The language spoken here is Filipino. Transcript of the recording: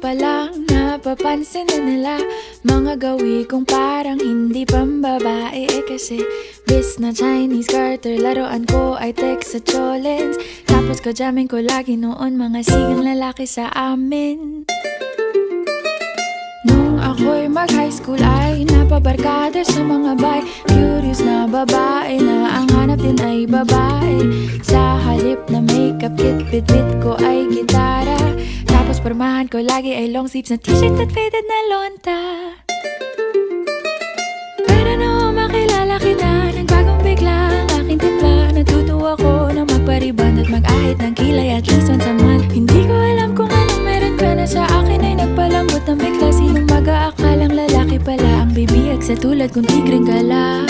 pa lang napapansin na nila mga gawi kong parang hindi pambabae. Kasi bis na Chinese Carter, laruan ko ay text sa cholens. Tapos kajamin ko lagi noon mga sigang lalaki sa amin. Nung ako'y mag-high school ay napabarkada sa mga bay. Curious na babae na ang hanap din ay babae. Sa halip na makeup kit, bit-bit ko ay gitara. Tapos pormahan ko lagi ay long sleeves na t-shirt at faded na lonta. Pero nung makilala kita, nagbagong bigla ang aking timpla. Natutuwa ko na magpariban at mag-ahit ng kilay at least once a month. Hindi ko alam kung anong meron ka na sa akin ay nagpalambot ng bigla. Sinong mag-aakalang lalaki pala ang bibihag sa tulad kong tigreng gala.